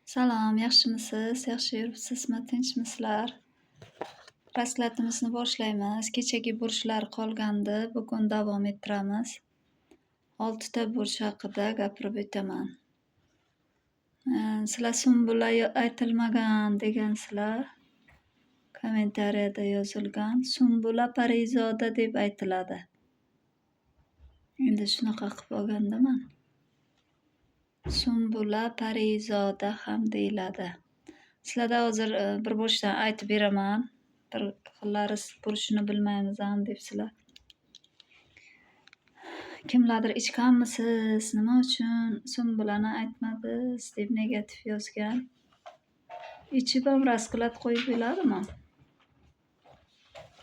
Salom, yaxshimisiz? Yaxshi yuribsizmi? Tinchmisizlar? Raslatimizni boshlaymiz. Kechagi burchlar qolgandi. Bugun davom ettiramiz. 6 ta burch haqida gapirib o'taman. Sizlar sumbula aytilmagan degansizlar. Kommentariyada yozilgan. Sumbula parizoda deb aytiladi. Endi shunaqa qilib olgandaman. Sumbula parizoda ham deyiladi. Sizlarda hozir bir boshdan aytib beraman. Bir xillari burchini bilmaymiz ham debsizlar. Kimlardir ichganmisiz? Nima uchun sumbulani aytmadingiz deb negativ yozgan. Ichib ham raskulat qo'yib bo'ladimi?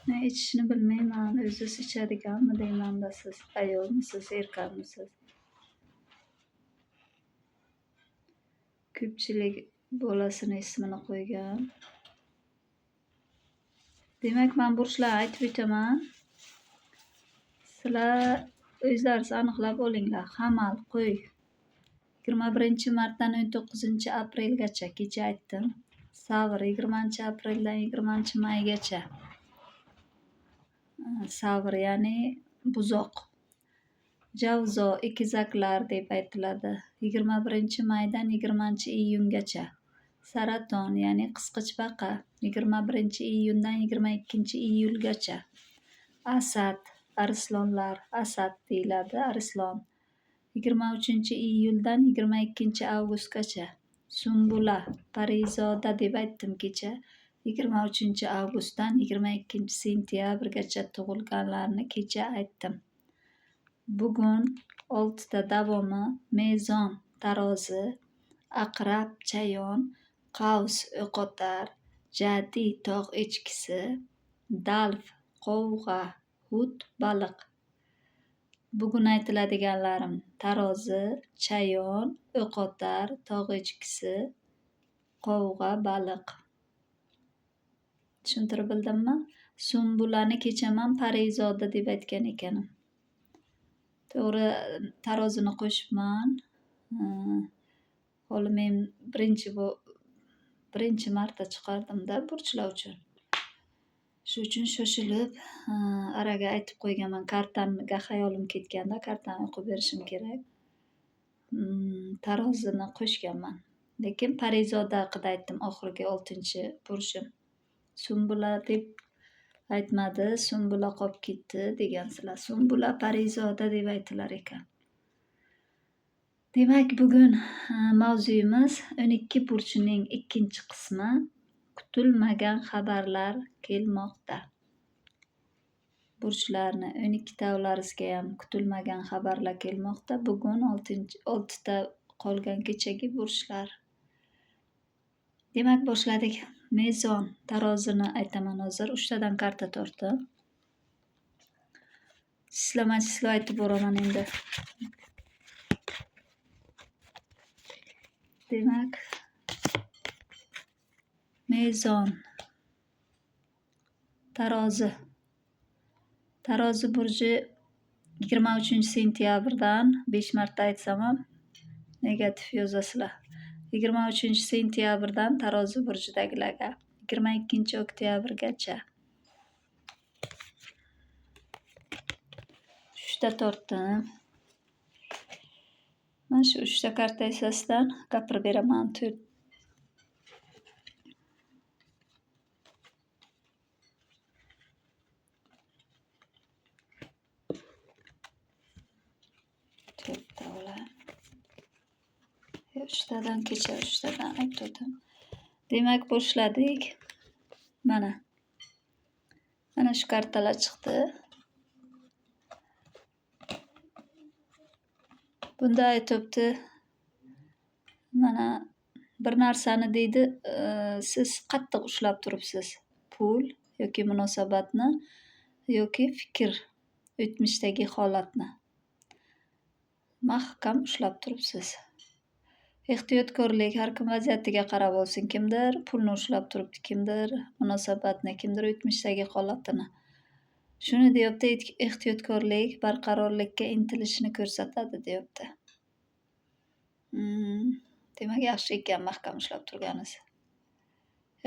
Men ichishni bilmayman. O'zingiz ichadiganmi deyman-da siz. Ayolmisiz, erkakmisiz? Ko'pchilik bolasini ismini qo'ygan. Demak, men burchlarni aytib o'taman. Sizlar o'zlaringiz aniqlab olinglar. Hamal, qo'y. 21-martdan 19-aprelgacha kecha aytdim. Savr 20-apreldan 20-maygacha. Savr ya'ni buzoq. Javzo ekizaklar deb aytiladi. 21-maydan 20-iyungacha. Saraton ya'ni qisqichbaqa 21-iyundan 22-iyulgacha. Asad arslonlar, asad deyiladi, arslon 23-iyuldan 22-avgustgacha. Sumbula parizoda deb aytdim kecha. 23-avgustdan 22-sentyabrgacha tug'ilganlarni kecha aytdim. Bugun 6 ta davomi: mezon tarozi, aqrab chayon, qavs o'qotar, jadi tog' echkisi, dalv qovg'a, hut baliq. Bugun aytiladiganlarim: tarozi, chayon, o'qotar, tog' echkisi, qovg'a, baliq. Tushuntirib bildimmi? Sumbulani kecha men parizoda deb aytgan ekanman. To'g'ri, tarozini qo'shibman. Hali men birinchi marta chiqardim-da burchlar uchun. Shu uchun shoshilib araga aytib qo'yganman. Kartanga xayolim ketganda kartani o'qib berishim kerak. Tarozini qo'shganman. Lekin parizoda haqida aytdim oxirgi 6-burchim. Sumbula deb aytmadi, sumbula qolib ketdi degansizlar. Sumbula parizoda deb aytilar ekan. Demak, bugun mavzuyimiz 12 burchning ikkinchi qismi. Kutilmagan xabarlar kelmoqda. Burchlarni 12 tavlaringizga ham kutilmagan xabarlar kelmoqda. Bugun 6 ta qolgan kechagi burchlar. Demak, boshladik. Mezon tarozini aytaman hozir. 3 tadan karta tortdim. Sizlar aytib boraman endi. Demak, mezon tarozi. Tarozi burji 23-sentyabrdan 5 marta aytsam ham negativ yozasizlar. 23-sentyabrdan tarozi burjidagilarga 22-oktyabrgacha. 3 ta tortdim. Men shu 3 ta karta yasasidan gapirib beraman. 4 tavla. 3 tadan kecha 3 tadan aytdim. Demak, boshladik. Mana shu kartalar chiqdi. Bunda aytibdi, mana bir narsani deydi, siz qattiq ushlab turibsiz. Pul yoki munosabatni yoki fikr, o'tmishdagi holatni mahkam ushlab turibsiz. Ehtiyotkorlik har kim vaziyatiga qarab olsin. Kimdir pulni ushlab turibdi, kimdir munosabatni, kimdir o'tmishdagi holatini. Shuni deyapti, ehtiyotkorlik barqarorlikka intilishni ko'rsatadi deyapti. Demak, yaxshi ekan mahkam ushlab turganingiz.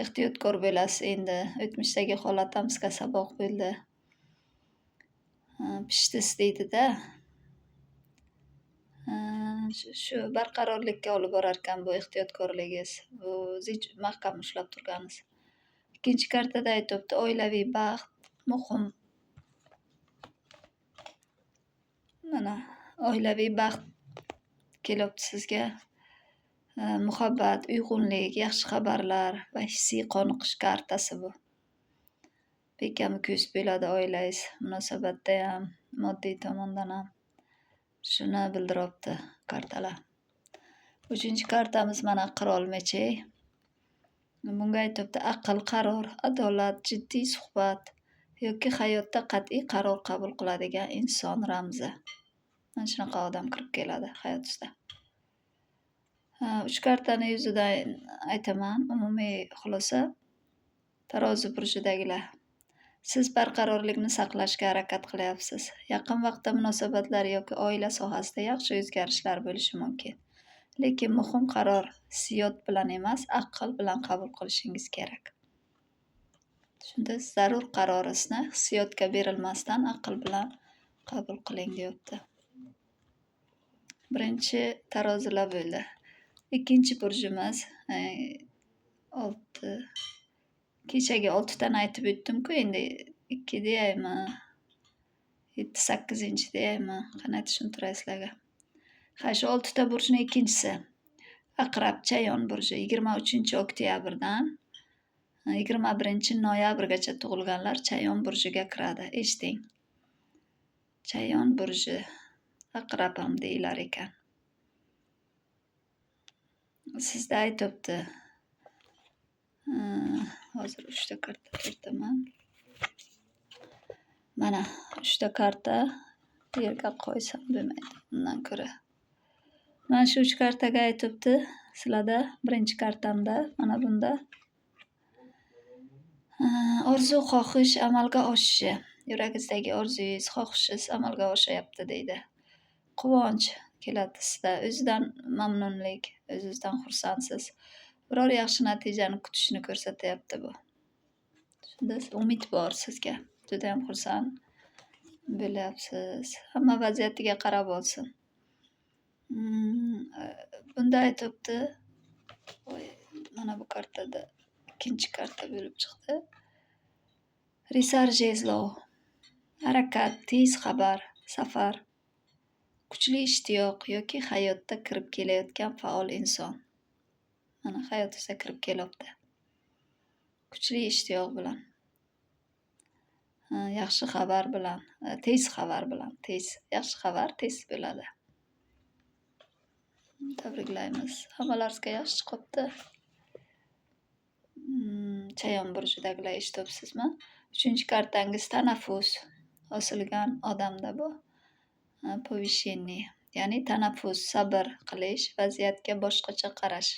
Ehtiyotkor bo'lasiz endi. O'tmishdagi holat ham sizga saboq bo'ldi. Pishtis deydi-da. Shu barqarorlikka olib borarkan bu ehtiyotkorligingiz. Bu zich mahkam ushlab turganingiz. Ikkinchi kartada aytyapti, oilaviy baxt muhim. Mana oilaviy baxt kelyapti sizga. Muhabbat, uyg'unlik, yaxshi xabarlar va hissiy qoniqish kartasi bu. Bekami ko'z bo'ladi oilangiz munosabatda ham, moddiy tomondan ham. Shuni bildiryapti kartalar. Uchinchi kartamiz mana qirol mechey. Bunga aytyapti aql, qaror, adolat, jiddiy suhbat yoki hayotda qat'iy qaror qabul qiladigan inson ramzi. Mana shunaqa odam kirib keladi hayotingizda. 3 kartani yuzidan aytaman. Umumiy xulosa tarozi burchidagilar. Siz barqarorlikni saqlashga harakat qilyapsiz. Yaqin vaqtda munosabatlar yoki oila sohasida yaxshi o'zgarishlar bo'lishi mumkin. Lekin muhim qaror hissiyot bilan emas, aql bilan qabul qilishingiz kerak. Shunda zarur qaroringizni hissiyotga berilmasdan aql bilan qabul qiling deyapti. Birinchi tarozilar bo'ldi. Ikkinchi burjimiz 6. Kechagi 6 tani aytib o'tdim-ku, endi 2 deyaymi? 7-8 deyaymi? Qani tushuntiray sizlarga. Shu 6 ta burjning ikkinchisi. Aqrab Chayon burji 23-oktyabrdan 21-noyabrgacha tug'ilganlar Chayon burjiga kiradi. Eshiting. Chayon burji aqrab ham deyilar ekan. Sizda aytibdi. Hozir 3 ta karta turtaman. Mana 3 ta karta yerga qo'ysam bo'lmaydi. Undan ko'ra. Mana shu 3 kartaga aytibdi. Sizlarda birinchi kartamda mana bunda orzu, xohish amalga oshishi. Yuragingizdagi orzungiz, xohishingiz amalga oshyapti deydi. Quvonch keladi sizda, o'zidan mamnunlik, o'zingizdan xursandsiz. Biror yaxshi natijani kutishni ko'rsatyapti bu. Shunda umid bor sizga. Juda ham xursand bo'lyapsiz. Hamma vaziyatiga qarab olsin. Bunda aytibdi. Mana bu kartada ikkinchi karta bo'lib chiqdi. Risar jezlov. Harakat, tez xabar, safar. Kuchli ishtiyoq yoki hayotda kirib kelayotgan faol inson. Mana hayotingizga kirib kelyapti. Kuchli ishtiyoq bilan. Yaxshi xabar bilan, tez xabar bilan, yaxshi xabar tez bo'ladi. Tabriklaymiz. Hammalaringizga yaxshi chiqibdi. Chayon burjidagilar eshityapsizmi? 3-kartangiz tanaffus. Osilgan odamda bu. Povisheniy, ya'ni tanaffus, sabr qilish, vaziyatga boshqacha qarash.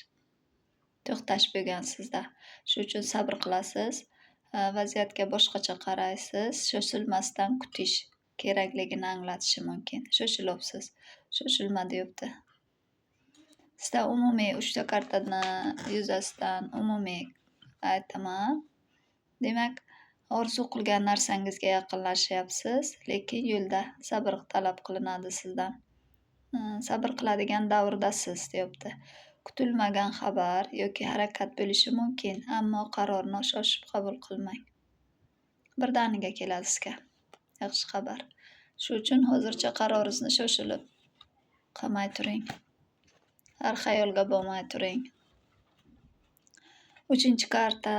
To'xtash bo'lgan sizda. Shu uchun sabr qilasiz, vaziyatga boshqacha qaraysiz, shoshilmasdan kutish kerakligini anglatishi mumkin. Shoshilyapsiz. Shoshilma deyapti. Sizda umumiy 3 ta kartani yuzasidan umumiy aytaman. Demak, orzu qilgan narsangizga yaqinlashyapsiz, lekin yo'lda sabr talab qilinadi sizdan. Sabr qiladigan davrdasiz deyapti. Kutilmagan xabar yoki harakat bo'lishi mumkin, ammo qarorni shoshib qabul qilmang. Birdaniga keladi sizga yaxshi xabar. Shu uchun hozircha qaroringizni shoshilib qilmay turing. Har xayolga bo'lmay turing. 3-karta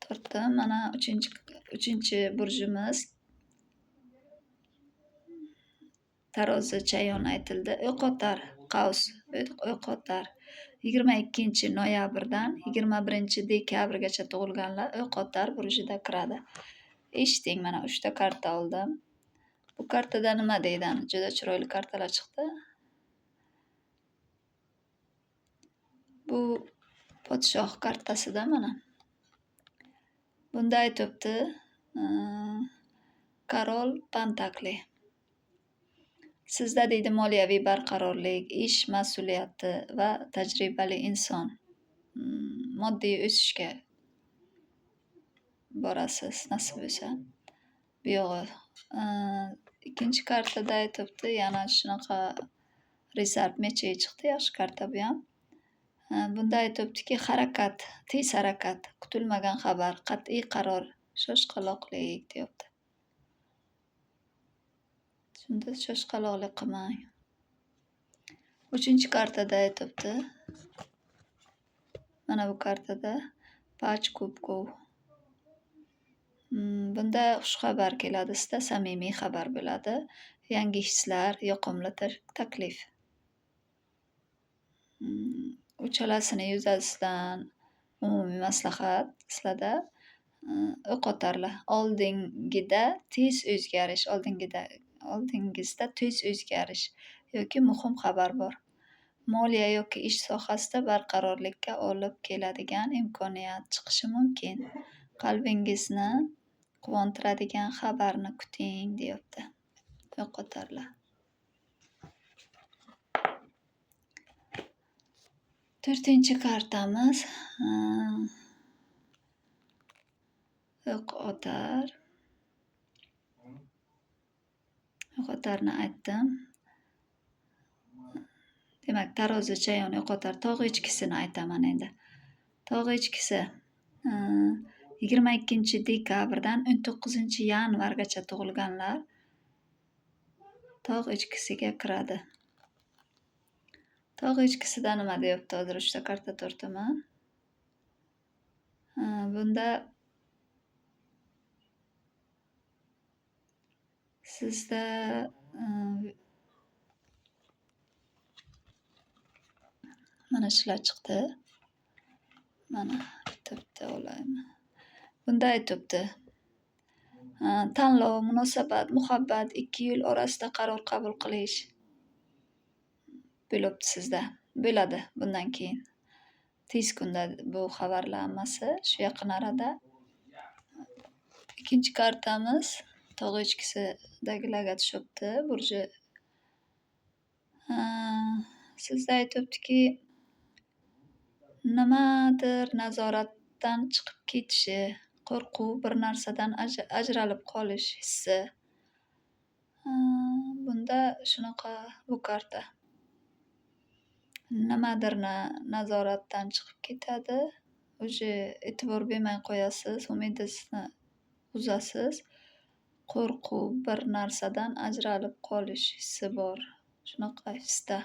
tortdim. Mana 3-chi burjimiz tarozi Chayon aytildi. O'qotar, Qavs, o'qotar. 22-noyabrdan 21-dekabrgacha tug'ilganlar o'qotar burjida kiradi. Eshiting, mana 3 ta karta oldim. Bu kartada nima deydi? Juda chiroyli kartalar chiqdi. Bu podshoh kartasida mana. Bunda aytibdi, Karol Pantakli. Sizda deydi moliyaviy barqarorlik, ish mas'uliyati va tajribali inson. Moddiy o'sishga borasiz nasib bo'lsa. Buyog'i ikkinchi kartada aytibdi, yana shunaqa Reserve mechiyi chiqdi, yaxshi karta bu ham. Bunda aytibdiki, harakat, tez harakat, kutilmagan xabar, qat'iy qaror, shoshqaloqlik deyapti. Shunda shoshqaloqlik qilmang. 3-kartada aytibdi. Mana bu kartada Pach kubkov. Bunda xushxabar keladi, sizda samimiy xabar bo'ladi. Yangi hislar, yoqimli taklif. Uchalasini yuzasidan umumiy maslahat sizlarda. O'qotarlar. Oldingizda tez o'zgarish yoki muhim xabar bor. Moliya yoki ish sohasida barqarorlikka olib keladigan imkoniyat chiqishi mumkin. Qalbingizni quvontiradigan xabarni kuting, deyapti. O'qotarlar. 4-kartamiz o'qotar. O'qotarni aytdim. Demak, tarozi, chayon, o'qotar. Tog' echkisini aytaman endi. Tog' echkisi 22-dekabrdan 19-yanvargacha tug'ilganlar tog' echkisiga kiradi. Tog' echkisida nima deyapti? Hozir 3ta karta tortaman. Bunda sizda mana shular chiqdi. Mana bitta olayman. Bunda aytibdi. Tanlov, munosabat, muhabbat, 2 yo'l orasida qaror qabul qilish bo'libdi sizda. Bo'ladi bundan keyin. Tez kunda bu xabarlar hammasi shu yaqin arada. 2-kartamiz tog' echkisidagilarga tushibdi. Burji sizda aytibdiki, nimadir nazoratdan chiqib ketishi, qo'rquv, bir narsadan ajralib qolish hissi. Bunda shunaqa bu karta. Nimadir nazoratdan chiqib ketadi. O'sha e'tibor bermay qo'yasiz, umidingizni uzasiz. Qo'rquv, bir narsadan ajralib qolish hissi bor. Shunaqa hisda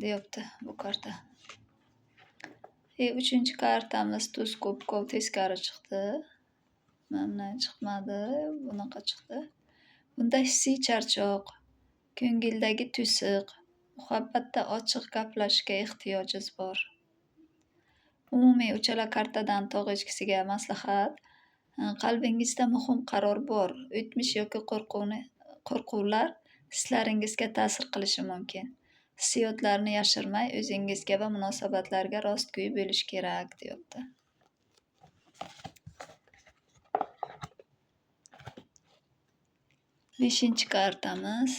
deyapti bu karta. 3-kartamiz tuz kubkov teskari chiqdi. Mana chiqmadi, bunaqa chiqdi. Bunda hissiy charchoq, ko'ngildagi to'siq, muhabbatda ochiq gaplashishga ehtiyojingiz bor. Umumiy uchala kartadan tog' echkisiga maslahat. Qalbingizda muhim qaror bor. O'tmish yoki qo'rquvlar hislaringizga ta'sir qilishi mumkin. Hissiyotlarni yashirmay, o'zingizga va munosabatlarga rostgo'y bo'lish kerak, deyapti. 5-kartamiz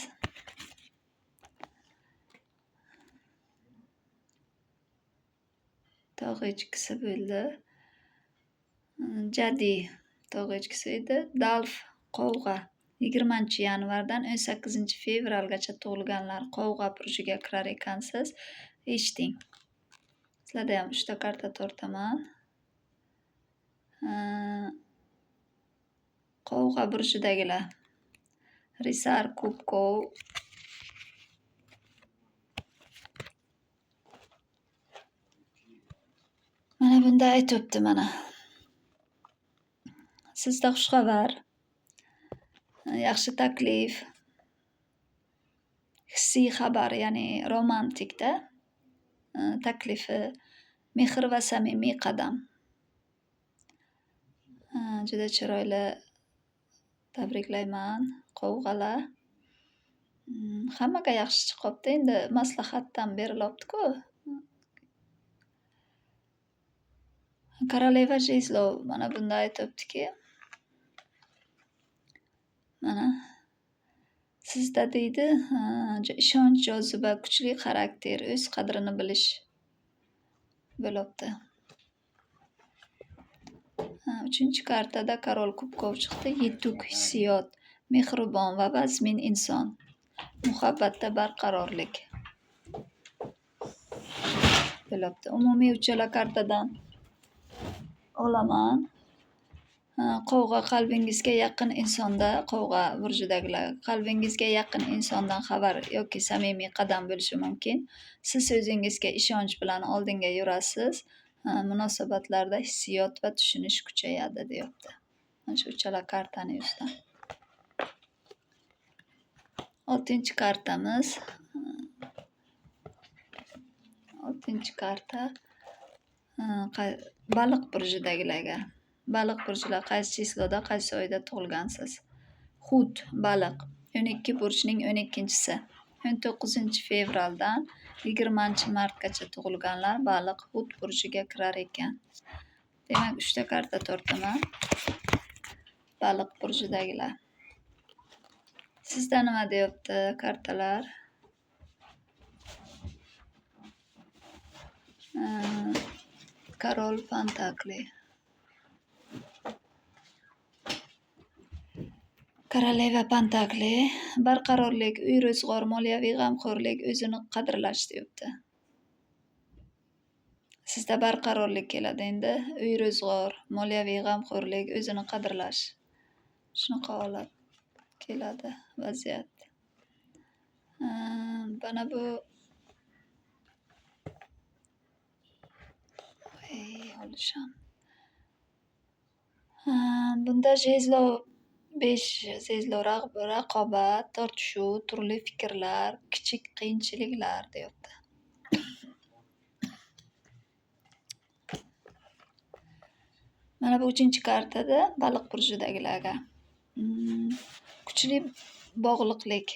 tog' echkisi bo'ldi. Jadi tog' echkisi edi. Dalf, qovg'a. 20-yanvardan 18-fevralgacha tug'ilganlar qovg'a burjiga kirar ekansiz. Eshiting. Sizlarda ham 3ta karta tortaman. Qovg'a burjidagilar. Risar kubkov. Mana bunda aytibdi mana. Sizda xushxabar, yaxshi taklif, hissiy xabar, ya'ni romantikda taklifi, mehr va samimiy qadam. Juda chiroyli. Tabriklayman. Qovg'alar. Hammaga yaxshi chiqibdi. Endi maslahatdan berilibdi-ku. Koroleva jezlov mana bunda aytibdiki, mana Sizda deydi, ishonch, joziba, kuchli xarakter, o'z qadrini bilish bo'libdi. 3-chi kartada Korol kubkov chiqdi. Yetuk hissiyot, mehribon va vazmin inson, muhabbatda barqarorlik bo'libdi. Umumiy uchala kartadan olaman. Qovg'a qalbingizga yaqin insonda, Qovg'a burjidagilar, qalbingizga yaqin insondan xabar yoki samimiy qadam bo'lishi mumkin. Siz o'zingizga ishonch bilan oldinga yurasiz. Munosabatlarda hissiyot va tushunish kuchayadi deyapti. Mana shu uchala kartani yuzdan. 6-chi kartamiz. 6-chi karta Baliq burjidagilarga. Baliq burjilar qaysi chisloda, qaysi oyda tug'ilgansiz? Hut, Baliq, 12 burjning 12-chisi. 19-fevraldan 20-martgacha tug'ilganlar Baliq Hut burjiga kirar ekan. Demak, 3ta karta tortaman. Baliq burjidagilar. Sizda nima deyapti kartalar? Korol Pentakli. Koroleva Pentakli. Barqarorlik, uy ro'zg'or, moliyaviy g'amxo'rlik, o'zini qadrlash deyapti. Sizda barqarorlik keladi endi. Uy ro'zg'or, moliyaviy g'amxo'rlik, o'zini qadrlash. Shunaqa holat keladi, vaziyat. Mana bu olisham. Bunda jezlov 5, jezlov raqobat, tortishuv, turli fikrlar, kichik qiyinchiliklar deyapti. Mana bu 3-chi kartada Baliq burjidagilarga. Kuchli bog'liqlik,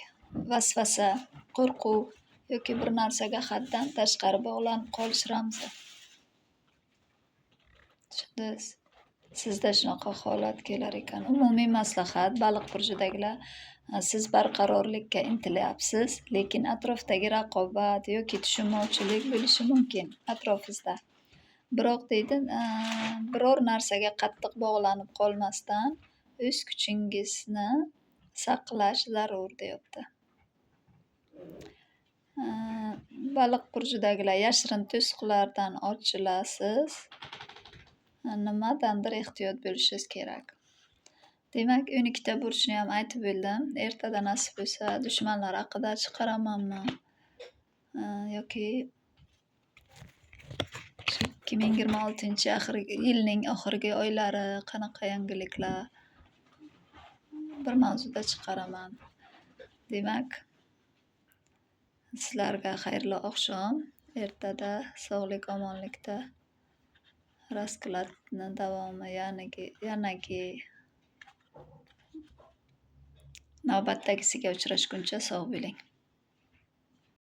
vasvasa, qo'rquv yoki bir narsaga haddan tashqari bog'lanib qolish ramzi. Sizda shunaqa holat kelar ekan. Umumiy maslahat Baliq burjidagilar, siz barqarorlikka intilyapsiz, lekin atrofdagi raqobat yoki tushunmovchilik bo'lishi mumkin atrofingizda. Biroq deydi, biror narsaga qattiq bog'lanib qolmasdan o'z kuchingizni saqlash zarur deyapti. Baliq burjidagilar yashirin to'siqlardan ochilasiz. Nimadandir ehtiyot bo'lishingiz kerak. Demak, 12ta burchni ham aytib bo'ldim. Ertadan nasib bo'lsa, dushmanlar haqida chiqaramanmi? Yoki 2026-yilning oxirgi oylari qanaqa yangiliklar bir mavzuda chiqaraman. Demak, sizlarga xayrli oqshom. Ertada sog'lik, omonlikda raskladni davomi, yanagi navbatdagisiga uchrashguncha sog' bo'ling.